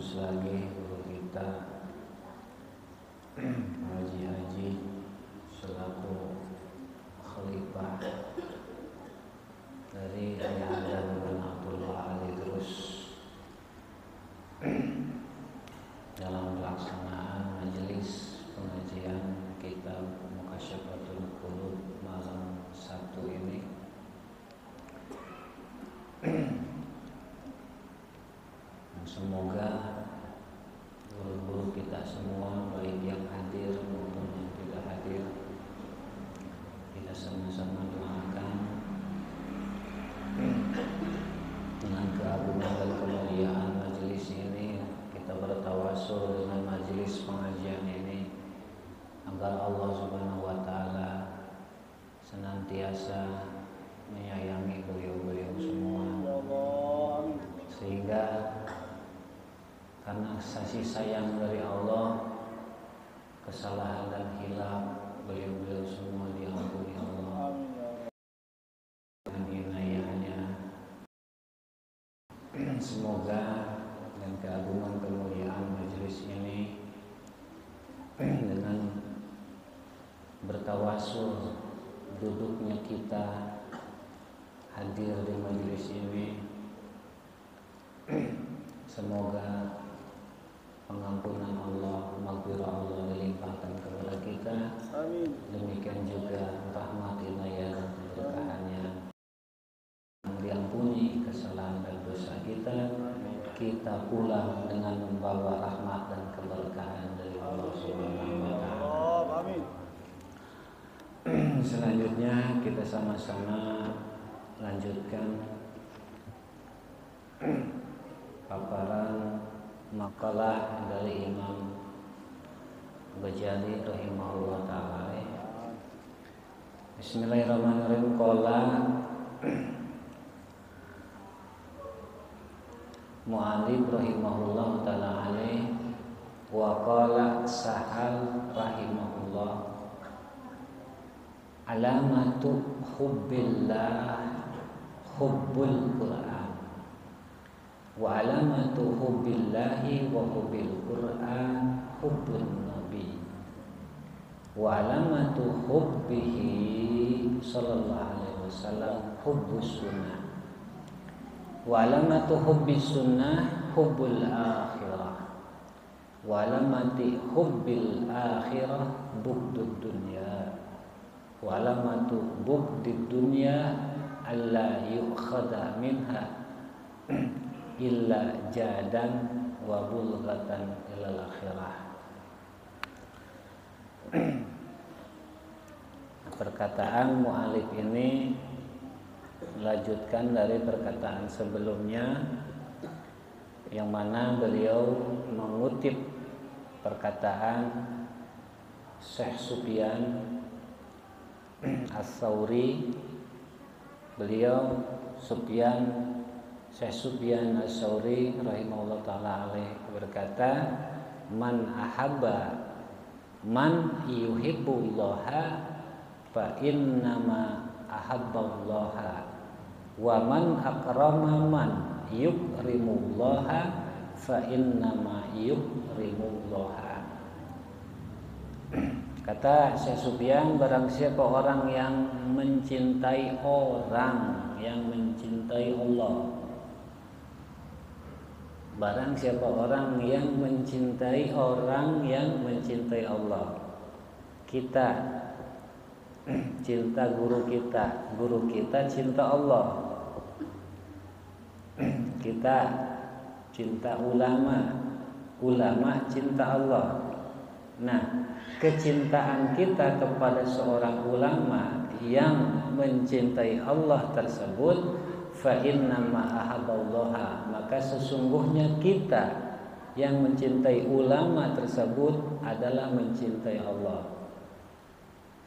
sekaligus lagi guru kita Haji selaku khalifah dari Ayah dan bin Abdullah Ali Idrus dalam pelaksanaan majelis pengajian kitab Muqasyafatul Qulub malam Sabtu ini. Semoga guru-guru kita semua, baik yang hadir maupun yang tidak hadir, kita sama-sama doakan dengan keagungan dan kemuliaan majelis ini. Kita bertawasul dengan majelis pengajian ini agar Allah Subhanahu wa taala senantiasa menyayangi beliau-beliau semua, sehingga karena kasih sayang dari Allah, kesalahan dan hilaf beliau-beliau semua diampuni Allah dengan inayahnya. Semoga dengan keagungan kemuliaan majelis ini, dengan bertawasul duduknya kita hadir di majelis ini, semoga pengampunan Allah, maghfirah Allah dilimpahkan kepada kita. Amin. Demikian juga rahmat inayah dan keberkahannya, diampuni kesalahan dan dosa kita. Kita pulang dengan membawa rahmat dan keberkahan dari Allah Subhanahu wa taala. Amin. Selanjutnya kita sama-sama lanjutkan paparan makalah dari Imam Ghazali rahimahullah ta'ala. Bismillahirrahmanirrahim. Qala mu'alif rahimahullah ta'ala alaih wa qala Sahal rahimahullah alamatu hubbillah hubbul Qur'an wa alamatu hubbillahi wa hubbil Qur'an hubbun nabi wa alamatu hubbihi sallallahu alaihi wasallam hubbus sunnah wa alamatu hubbis sunnah hubbul akhirah wa alamati hubbil akhirah bughdud dunya wa alamatu bughdid dunya alla yukhadha minha illa jadan wa bulghatan ilal akhirah. Perkataan mu'alif ini melanjutkan dari perkataan sebelumnya, yang mana beliau mengutip perkataan Syekh Sufyan Ats-Tsauri. Beliau Syekh Sufyan Ats-Tsauri rahimahullah ta'ala alaih berkata, man ahabba man yuhibbullaha fa innama ahabballaha wa man akrama man yukrimullaha fa innama yukrimullaha. Kata Syekh Sufyan, barang siapa orang yang mencintai orang yang mencintai Allah, barang siapa orang yang mencintai orang yang mencintai Allah. Kita cinta guru kita cinta Allah. Kita cinta ulama cinta Allah. Nah, kecintaan kita kepada seorang ulama yang mencintai Allah tersebut, fa innama ahabballaha, maka sesungguhnya kita yang mencintai ulama tersebut adalah mencintai Allah.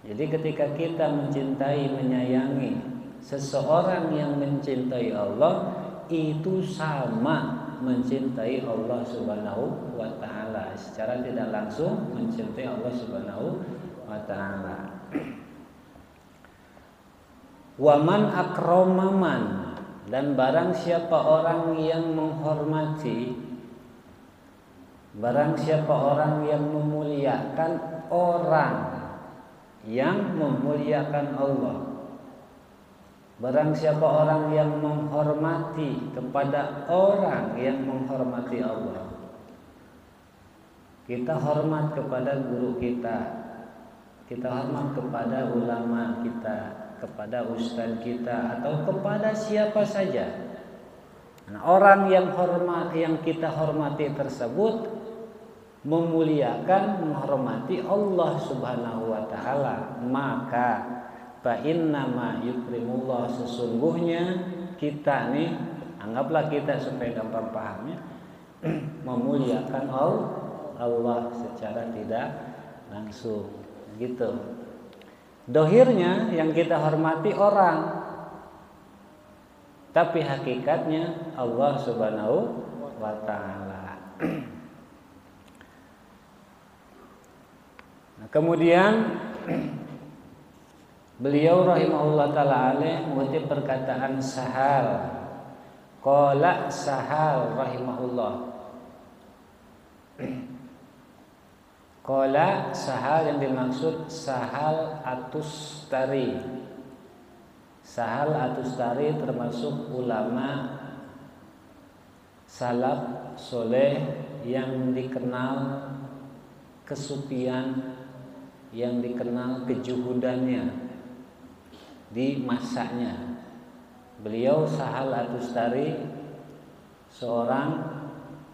Jadi ketika kita mencintai, menyayangi seseorang yang mencintai Allah, itu sama mencintai Allah Subhanahu wa taala, secara tidak langsung mencintai Allah Subhanahu wa taala. Wa man akramaman, dan barang siapa orang yang menghormati Barang siapa orang yang memuliakan orang yang memuliakan Allah, barang siapa orang yang menghormati kepada orang yang menghormati Allah. Kita hormat kepada guru kita hormat kepada ulama kita, kepada ustaz kita, atau kepada siapa saja. Nah, orang yang kita hormati tersebut memuliakan, menghormati Allah Subhanahu wa taala, maka fa innama yukrimullah, sesungguhnya kita nih, anggaplah kita supaya gampang pahamnya, memuliakan Allah secara tidak langsung gitu. Dohirnya yang kita hormati orang, tapi hakikatnya Allah Subhanahu wa taala. Nah, kemudian beliau rahimahullah taala alaih mengutip perkataan Sahal. Qala Sahal rahimahullah. Qala Sahal yang dimaksud Sahal At-Tustari. Sahal At-Tustari termasuk ulama salaf soleh yang dikenal kesufian, yang dikenal kejuhudannya di masanya. Beliau Sahal At-Tustari seorang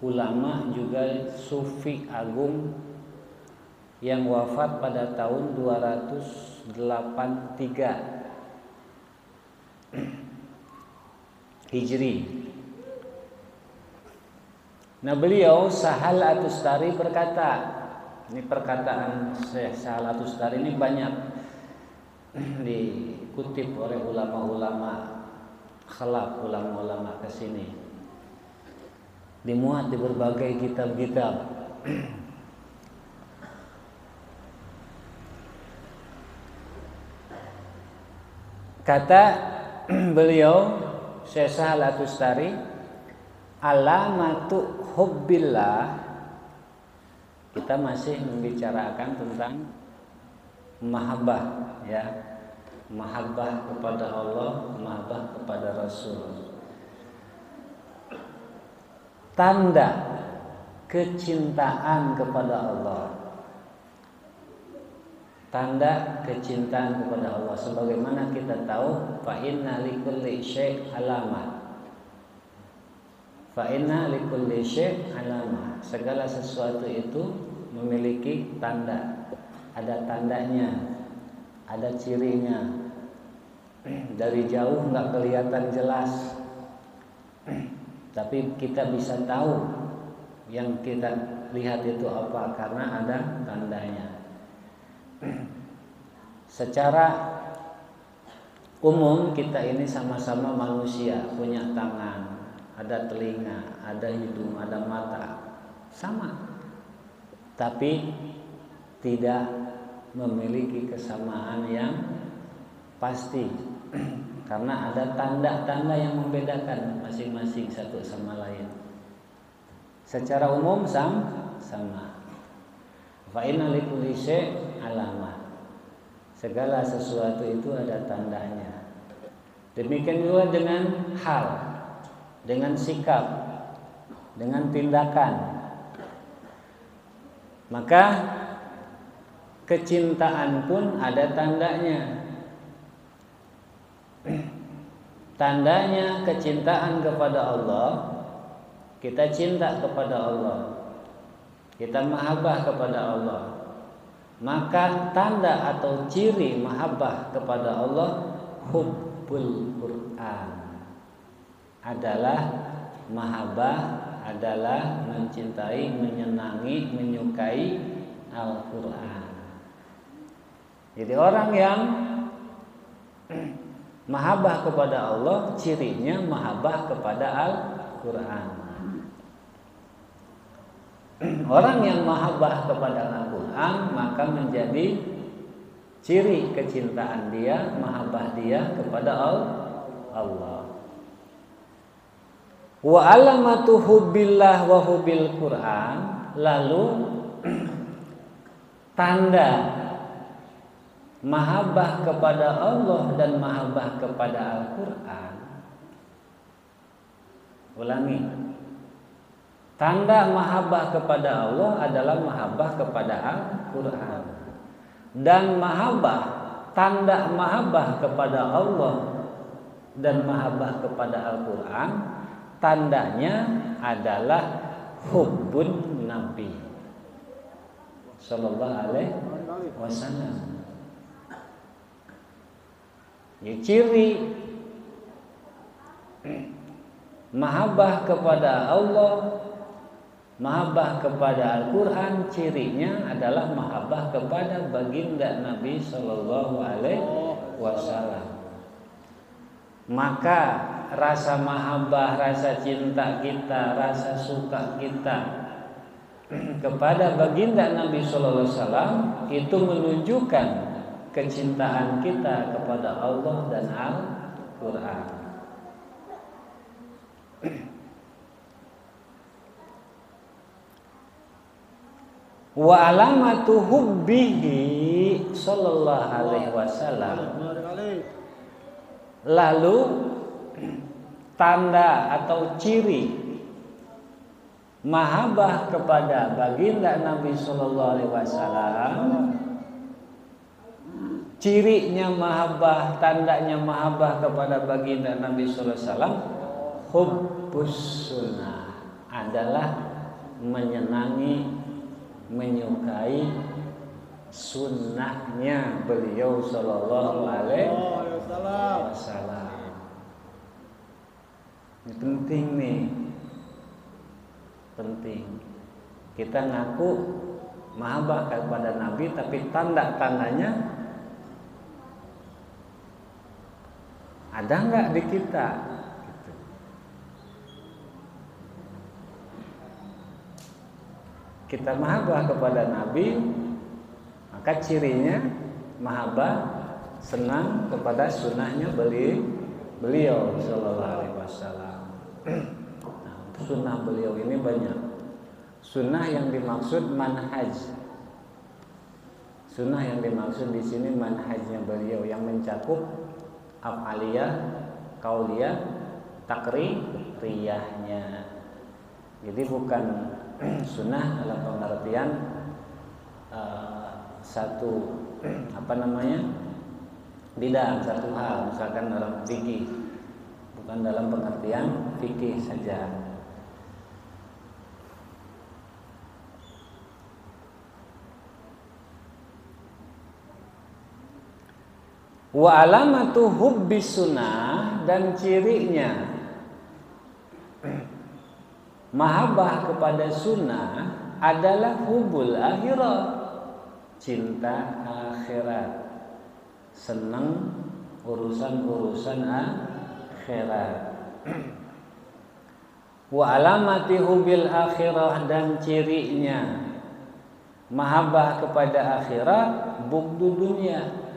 ulama juga sufi agung yang wafat pada tahun 283 Hijri. Nah, beliau Sahal At-Tustari berkata, ini perkataan Syekh Sahal At-Tustari ini banyak dikutip oleh ulama-ulama khalaf, ulama-ulama kesini, dimuat di berbagai kitab-kitab. Kata beliau Syekh Sahal At-Tustari, alamatu hubbillah. Kita masih membicarakan tentang mahabbah, ya, mahabbah kepada Allah, mahabbah kepada Rasul. Tanda kecintaan kepada Allah, tanda kecintaan kepada Allah, sebagaimana kita tahu, fa inna likulli syai' alamat. Fa inna likulli syai' alamat. Segala sesuatu itu memiliki tanda, ada tandanya, ada cirinya. Dari jauh nggak kelihatan jelas, tapi kita bisa tahu yang kita lihat itu apa, karena ada tandanya. Secara umum kita ini sama-sama manusia, punya tangan, ada telinga, ada hidung, ada mata, sama, tapi tidak memiliki kesamaan yang pasti, karena ada tanda-tanda yang membedakan masing-masing satu sama lain. Secara umum sama. Fa inna likulli syai' alamat. Segala sesuatu itu ada tandanya. Demikian juga dengan hal, dengan sikap, dengan tindakan. Maka kecintaan pun ada tandanya. Tandanya kecintaan kepada Allah, kita cinta kepada Allah, kita mahabbah kepada Allah. Maka tanda atau ciri mahabbah kepada Allah, hubbul Quran, adalah mahabbah, adalah mencintai, menyenangi, menyukai Al-Quran. Jadi orang yang mahabbah kepada Allah, cirinya mahabbah kepada Al-Quran. Orang yang mahabbah kepada Al-Quran, maka menjadi ciri kecintaan dia, mahabbah dia kepada Allah. Wa alamatu hubbillah wa hubbil Quran, lalu tanda mahabbah kepada Allah dan mahabbah kepada Al-Quran. Ulangi, tanda mahabbah kepada Allah adalah mahabbah kepada Al-Quran, dan mahabbah, tanda mahabbah kepada Allah dan mahabbah kepada Al-Quran, tandanya adalah hubbun Nabi Sallallahu Alaihi Wasallam. Ya, ciri mahabbah kepada Allah, mahabbah kepada Al-Quran, cirinya adalah mahabbah kepada baginda Nabi Sallallahu Alaihi Wasallam. Maka rasa mahabbah, rasa cinta kita, rasa suka kita kepada baginda Nabi Sallallahu Alaihi Wasallam itu menunjukkan kecintaan kita kepada Allah dan Al-Quran. Wa alamatu hubbihi Sallallahu Alaihi Wasallam, lalu tanda atau ciri mahabbah kepada baginda Nabi Sallallahu Alaihi Wasallam, cirinya mahabbah, tandanya mahabbah kepada baginda Nabi Sallallahu Alaihi Wasallam, hubbus sunnah, adalah menyenangi, menyukai sunnahnya beliau Sallallahu Alaihi Wasallam. Ini penting nih, penting. Kita ngaku mahabbah kepada Nabi, tapi tanda-tandanya ada nggak di kita? Gitu. Kita mahabbah kepada Nabi, maka cirinya mahabbah, senang kepada sunnahnya beliau Sallallahu Alaihi Wasallam. Nah, sunnah beliau ini banyak. Sunnah yang dimaksud manhaj. Sunnah yang dimaksud di sini manhajnya beliau yang mencakup af'aliyah, qauliyah, takriyahnya. Jadi bukan sunnah dalam pengertian satu bid'ah, satu hal, misalkan dalam fikih, bukan dalam pengertian fikih saja. Wa alamatu hubbi sunnah, dan cirinya mahabbah kepada sunnah adalah hubul akhirat, cinta akhirat, senang urusan-urusan akhirat. Wa alamati hubil akhirah, dan cirinya mahabbah kepada akhirat, bugdu dunia,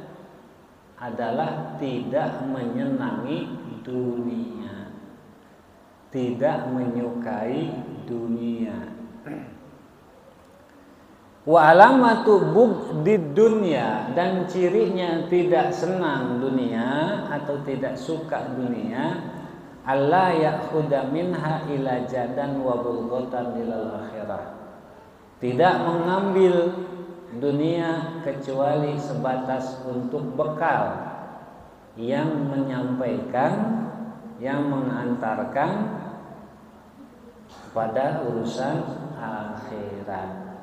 adalah tidak menyenangi dunia, tidak menyukai dunia. Wa alamatu bugdid dunya, dan cirinya tidak senang dunia atau tidak suka dunia, alla ya'khudha minha ila jadan wa bulghatan ilal akhirah, tidak mengambil dunia kecuali sebatas untuk bekal yang menyampaikan, yang mengantarkan pada urusan akhirat.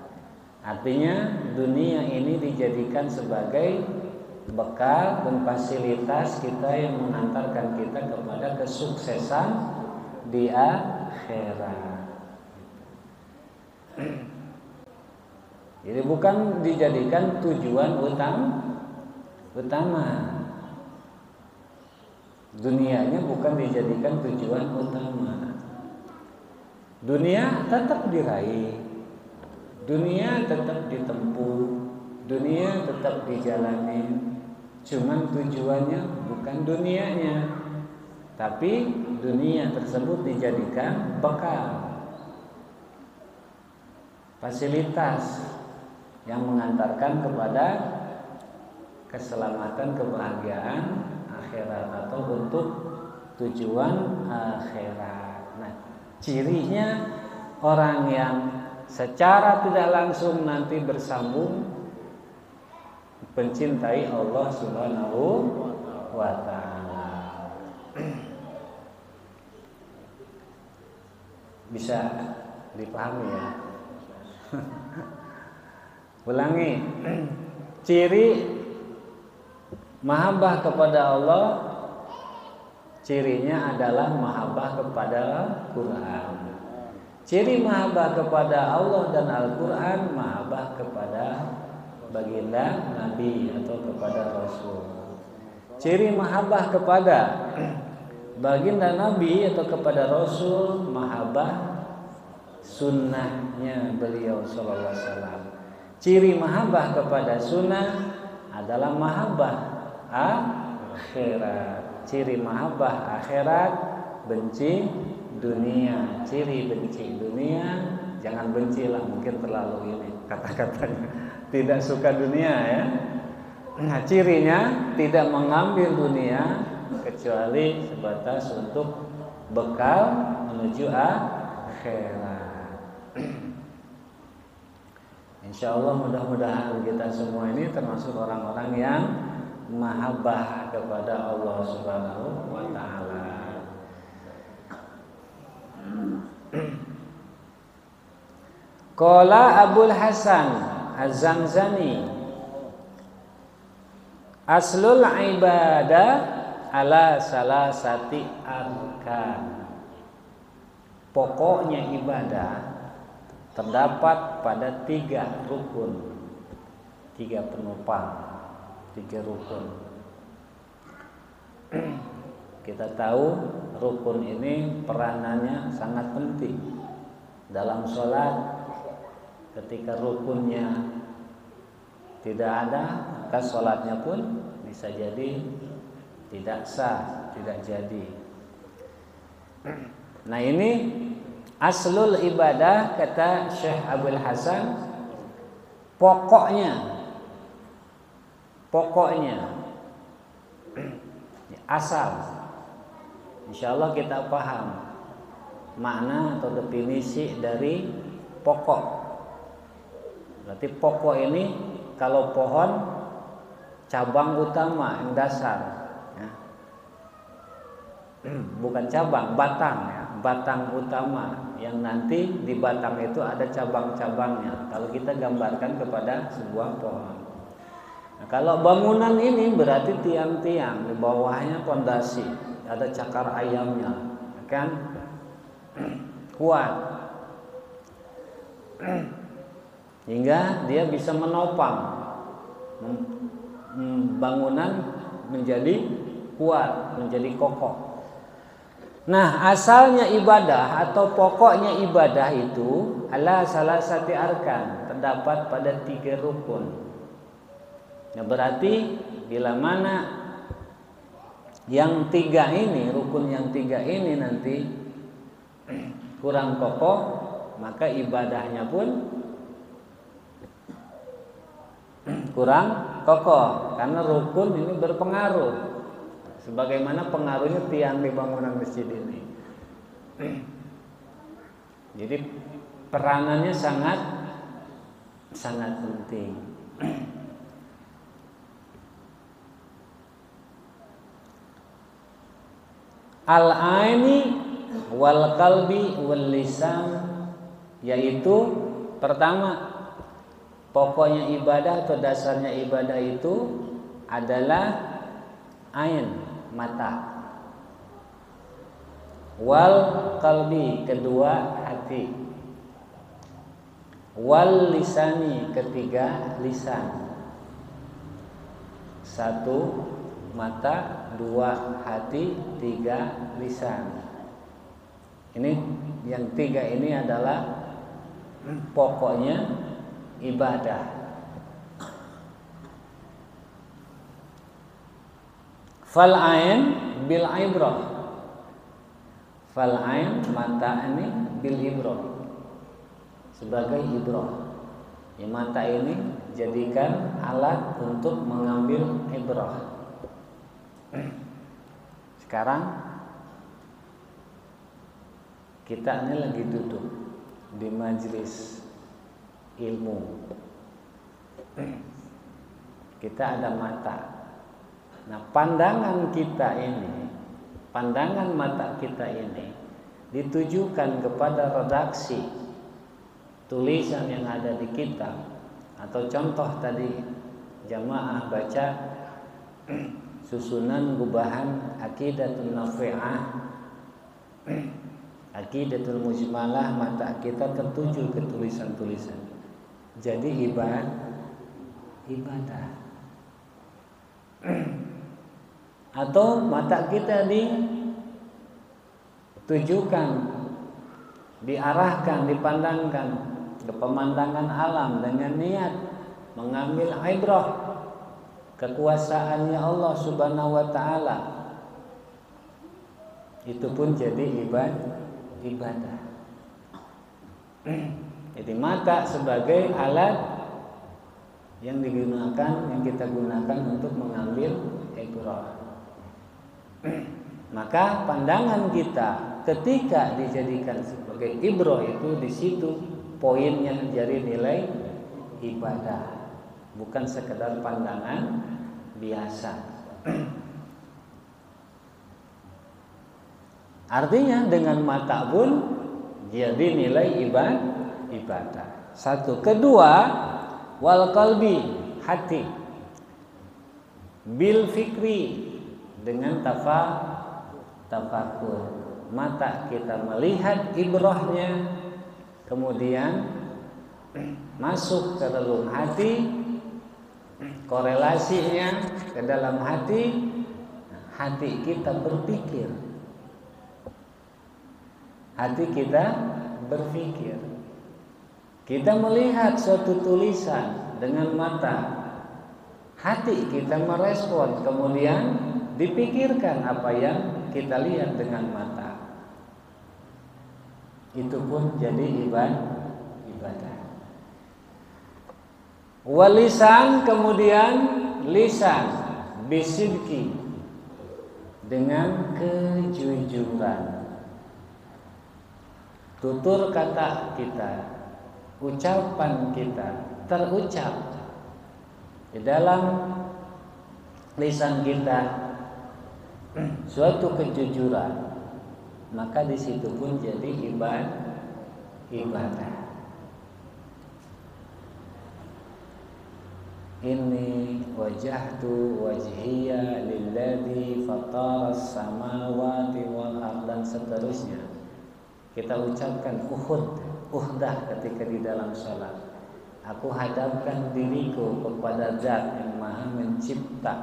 Artinya dunia ini dijadikan sebagai bekal dan fasilitas kita yang mengantarkan kita kepada kesuksesan di akhirat. Jadi bukan dijadikan tujuan utama. Dunianya bukan dijadikan tujuan utama. Dunia tetap diraih, dunia tetap ditempuh, dunia tetap dijalani. Cuman tujuannya bukan dunianya, tapi dunia tersebut dijadikan bekal. fasilitas yang mengantarkan kepada keselamatan, kebahagiaan akhirat atau untuk tujuan akhirat. Nah, cirinya orang yang secara tidak langsung nanti bersambung mencintai Allah Subhanahu wa ta'ala. Bisa dipahami ya? Ulangi. Ciri mahabbah kepada Allah, cirinya adalah mahabbah kepada Quran. Ciri mahabbah kepada Allah dan Al-Quran, mahabbah kepada baginda Nabi atau kepada Rasul. Ciri mahabbah kepada baginda Nabi atau kepada Rasul, mahabbah sunnahnya beliau sallallahu alaihi wasallam. Ciri mahabbah kepada sunnah adalah mahabbah akhirat. Ciri mahabbah akhirat, benci dunia. Ciri benci dunia, jangan bencilah, mungkin terlalu ini kata-katanya. Tidak suka dunia ya. Nah, cirinya tidak mengambil dunia kecuali sebatas untuk bekal menuju akhirat. Insya Allah mudah-mudahan kita semua ini termasuk orang-orang yang mahabbah kepada Allah Subhanahu wa ta'ala. Qala Abul Hasan Az-Zanzani, aslul ibadah ala salasati arkan. Pokoknya ibadah terdapat pada 3 rukun, 3 penopang, 3 rukun. Kita tahu rukun ini peranannya sangat penting dalam sholat. Ketika rukunnya tidak ada, maka sholatnya pun bisa jadi tidak sah, tidak jadi. Nah, ini aslul ibadah, kata Syekh Abul Hasan, pokoknya asal. Insyaallah kita paham makna atau definisi dari pokok. Berarti pokok ini kalau pohon, cabang utama yang dasar ya. Bukan cabang, batang ya. Batang utama yang nanti di batang itu ada cabang-cabangnya. Kalau kita gambarkan kepada sebuah pohon. Nah, kalau bangunan ini berarti tiang-tiang, di bawahnya pondasi, ada cakar ayamnya, kan kuat, hingga dia bisa menopang bangunan menjadi kuat, menjadi kokoh. Nah, asalnya ibadah atau pokoknya ibadah itu ala salasati arkan, terdapat pada 3 rukun. Nah, berarti bila mana yang 3 ini, rukun yang 3 ini nanti kurang kokoh, maka ibadahnya pun kurang kokoh, karena rukun ini berpengaruh sebagaimana pengaruhnya tiang di bangunan masjid ini. Jadi peranannya sangat penting. Al-aini wal qalbi wal lisan, yaitu pertama, pokoknya ibadah atau dasarnya ibadah itu adalah ain, mata, wal qalbi, kedua hati, wal lisani, ketiga lisan. 1 mata, 2 hati, 3 lisan. Ini yang 3 ini adalah pokoknya ibadah. Fal ain bil ibrah. Fal ain, mata ini, bil ibrah, sebagai ibrah. Yang mata ini jadikan alat untuk mengambil ibrah. Sekarang kita ini lagi duduk di majelis ilmu. Kita ada mata. Nah, pandangan kita ini, pandangan mata kita ini ditujukan kepada redaksi tulisan yang ada di kitab, atau contoh tadi jamaah baca susunan gubahan Aqidatul Nafi'ah, Aqidatul Mujmalah, mata kita tertuju ke tulisan-tulisan. Jadi ibadah. Atau mata kita ditujukan, diarahkan, dipandangkan ke pemandangan alam dengan niat mengambil ibrah kekuasaannya Allah Subhanahu wa taala. Itu pun jadi ibadah. Jadi mata sebagai alat yang digunakan, yang kita gunakan untuk mengambil ibrah. Maka pandangan kita ketika dijadikan sebagai ibrah itu, di situ poinnya jadi nilai ibadah, bukan sekedar pandangan biasa. Artinya dengan mata pun jadi nilai ibadah. Satu. Kedua, wal qalbi, hati, bil fikri, dengan tafakur. Mata kita melihat ibrahnya, kemudian masuk ke dalam hati, korelasinya ke dalam hati, hati kita berpikir. Hati kita berpikir. Kita melihat suatu tulisan dengan mata, hati kita merespon, kemudian dipikirkan apa yang kita lihat dengan mata. Itu pun jadi ibadah. Walisan, kemudian lisan, bisidki, dengan kejujuran. Tutur kata kita, ucapan kita terucap di dalam lisan kita suatu kejujuran, maka di situ pun jadi ibadah. Inni wajahtu wajhiya lilladzi fataras samawati wal ardh, dan seterusnya. Kita ucapkan uhdah ketika di dalam salat. Aku hadapkan diriku kepada Zat yang Maha Mencipta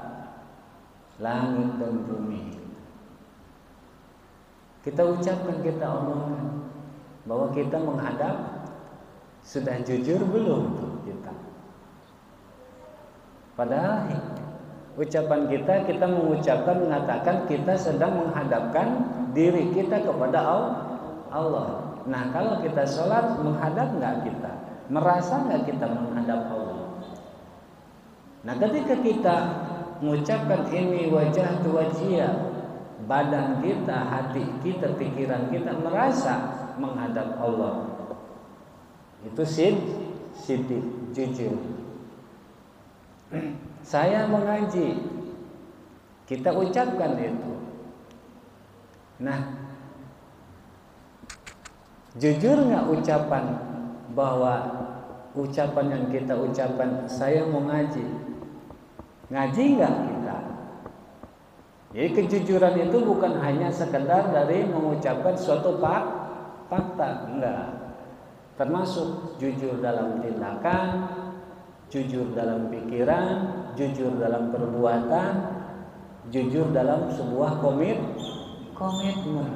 langit dan bumi. Kita ucapkan, kita omongkan bahwa kita menghadap. Sudah jujur belum kita? Padahal ucapan kita mengucapkan, mengatakan kita sedang menghadapkan diri kita kepada Allah. Nah, kalau kita sholat, menghadap nggak kita? Merasa nggak kita menghadap Allah? Nah, ketika kita mengucapkan ini wajah tu wajhiyah, badan kita, hati kita, pikiran kita merasa menghadap Allah. Itu sidik, jujur. Saya mengaji, kita ucapkan itu. Nah, jujur nggak ucapan, bahwa ucapan yang kita ucapkan, saya mau ngaji nggak kita? Jadi kejujuran itu bukan hanya sekedar dari mengucapkan suatu fakta, enggak. Termasuk jujur dalam tindakan, jujur dalam pikiran, jujur dalam perbuatan, jujur dalam sebuah komitmen.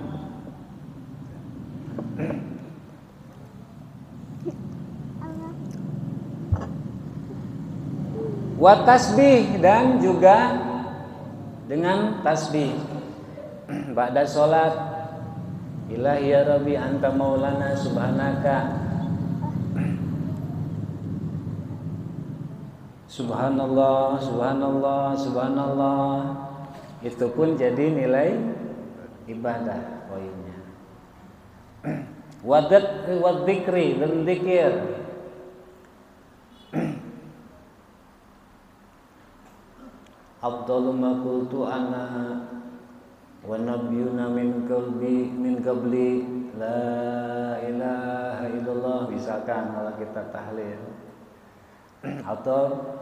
Wa tasbih, dan juga dengan tasbih. Ba'da sholat, ilahi ya Rabbi anta maulana subhanaka subhanallah, subhanallah, subhanallah, itu pun jadi nilai ibadah poinnya. Wadzikri dan zikir. Afdalu ma qultu ana wa nabiyyuna min qabli la ilaha illallah, misalkan kalau kita tahlil. Atau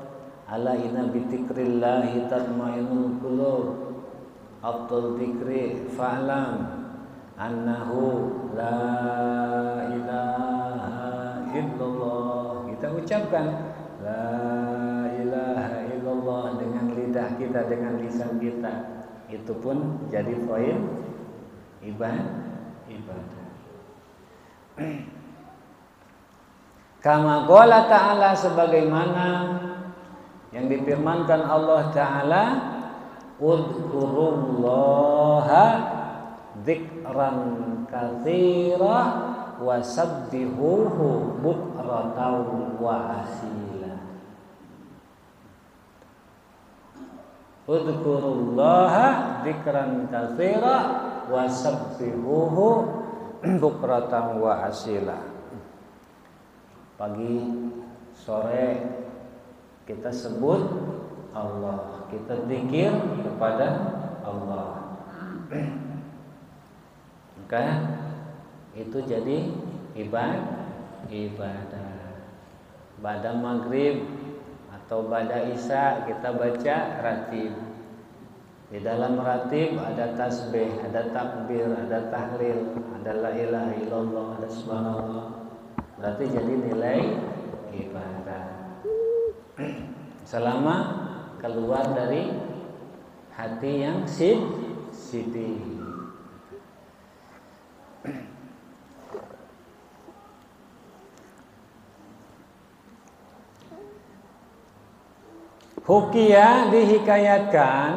ala inna bi dzikrillahi tatmainnul qulub, afdal dzikri fa'lam annahu la ilaha illallah. Kita ucapkan la ilaha illallah dengan lidah kita, dengan lisan kita, itu pun jadi poin ibadah. Kama qala ta'ala, sebagaimana yang difirmankan Allah Ta'ala, udzurullaha dzikran katsira wasabbihuhu bukratan wa asila. Udzurullaha dzikran katsira wasabbihuhu bukratan wa asila. Pagi, sore kita sebut Allah, kita zikir kepada Allah. Maka itu jadi ibadah. Pada maghrib atau pada isya kita baca ratib. Di dalam ratib ada tasbih, ada takbir, ada tahlil, ada la ilaha illallah, ada subhanallah. Berarti jadi nilai ibadah. Selama keluar dari hati yang sidi. Hukiya, dihikayatkan,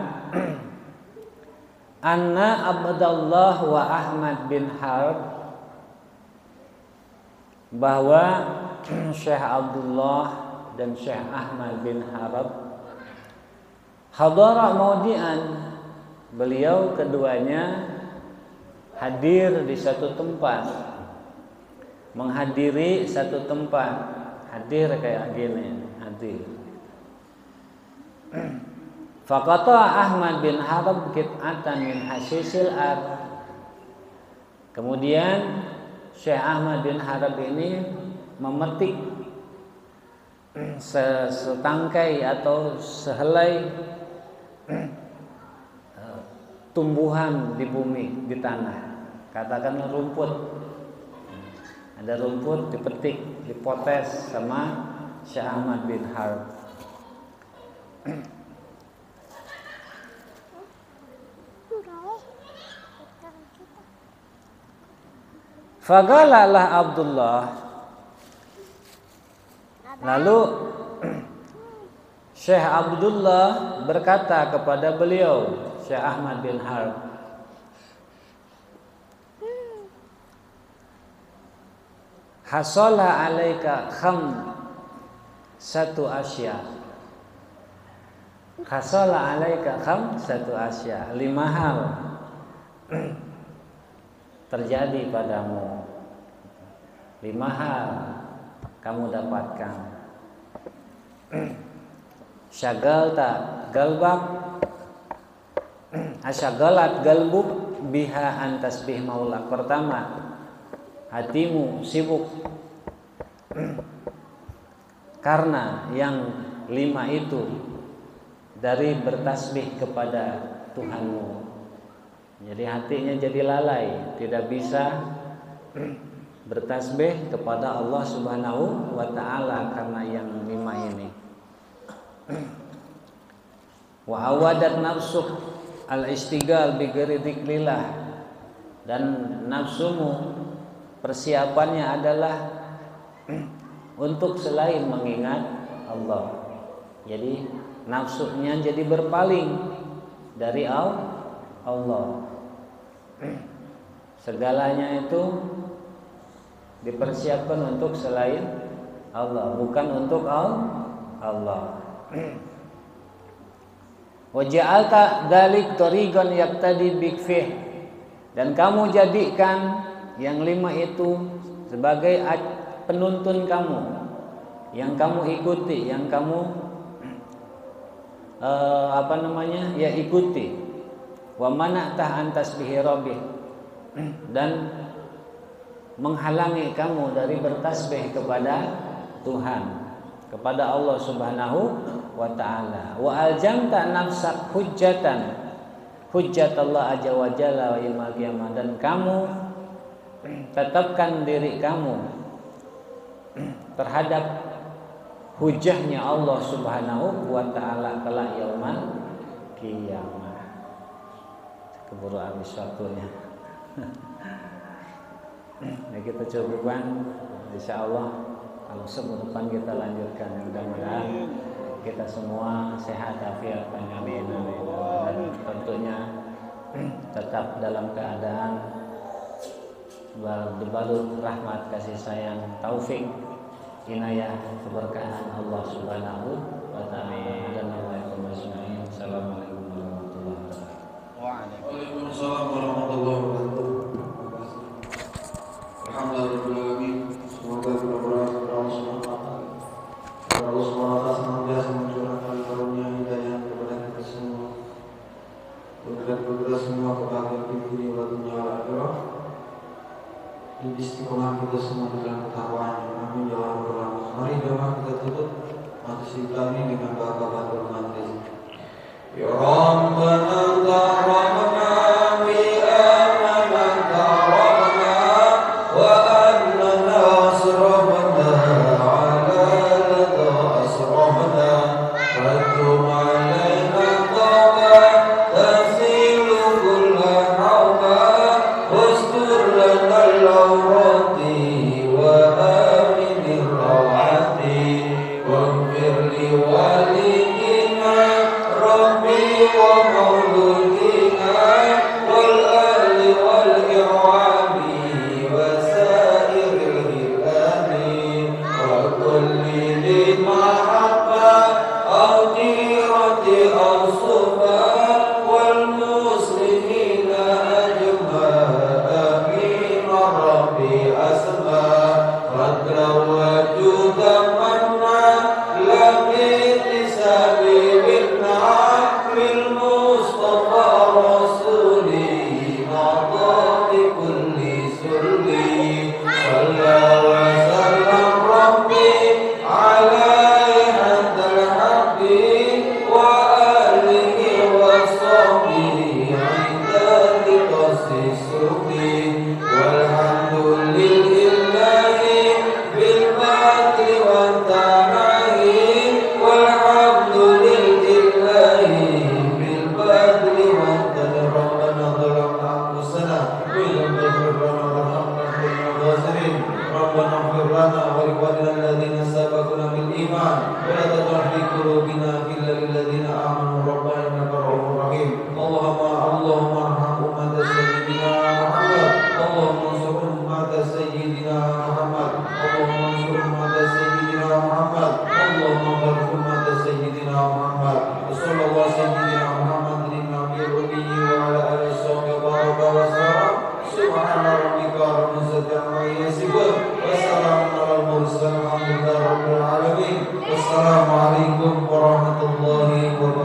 anna Abdullah wa Ahmad bin Harb, bahwa Syekh Abdullah dan Syekh Ahmad bin Harb hadara maudi'an, beliau keduanya hadir di satu tempat, menghadiri satu tempat. Hadir kayak gini, hadir. Faqata Ahmad bin Harb qit'atan min hasyisil ard. Kemudian Syekh Ahmad bin Harb ini memetik setangkai atau sehelai tumbuhan di bumi, di tanah. Katakan rumput. Ada rumput dipetik, dipotes sama Syekh Ahmad bin Harb. Fagalalah Abdullah, lalu Syekh Abdullah berkata kepada beliau Syekh Ahmad bin Harb, hasala alaika satu asya. Hasala alaika satu asya, 5 hal terjadi padamu, 5 hal kamu dapatkan. Syagalta galbak, asyagalat galbuk biha antasbih maulak. Pertama, hatimu sibuk karena yang 5 itu dari bertasbih kepada Tuhanmu. Jadi hatinya jadi lalai, tidak bisa bertasbih kepada Allah Subhanahu wa ta'ala karena yang 5 ini. Wa awadat nafsuk al-istighal bi ghairi dzikrillah, dan nafsumu persiapannya adalah untuk selain mengingat Allah. Jadi nafsunya jadi berpaling dari Allah. Segalanya itu dipersiapkan untuk selain Allah, bukan untuk Allah. Wa ja'alta dzalik tariqan yaqtadi bik fih, dan kamu jadikan yang 5 itu sebagai penuntun kamu, yang kamu ikuti, yang kamu ya ikuti. Wa mana'tah an tasbihi rabbih, dan menghalangi kamu dari bertasbih kepada Tuhan, kepada Allah Subhanahu wa taala. Wa aljamta nafsak hujjat Allah azza wa jalla wa yaumil qiyamah, dan kamu tetapkan diri kamu terhadap hujahnya Allah Subhanahu wa taala kelak yaumul qiyamah. Keburu habis waktunya. Nah, kita cukupkan, insyaallah kalau sebelum depan kita lanjutkan. Mudah-mudahan kita semua sehat afiat, amin, dan tentunya tetap dalam keadaan berbalut rahmat, kasih sayang, taufik, inayah, keberkahan Allah Subhanahu wa taala. Assalamualaikum warahmatullahi wabarakatuh. Waalaikumsalam warahmatullahi wabarakatuh. Alhamdulillah, semoga kita berdoa kepada Allah SWT agar Allah SWT senantiasa mencurahkan karunia hidayah kepada kita semua, berkat kita semua kebahagiaan di dunia dan dunia akhirat, dan istiqomah kita semua dalam ketakwaan. Amin ya rabbal alamin. Mari jemaah kita tutup majelis kita ini dengan baqatul majlis. Ya Rabbana tarhamna Wassalamualaikum warahmatullahi wabarakatuh.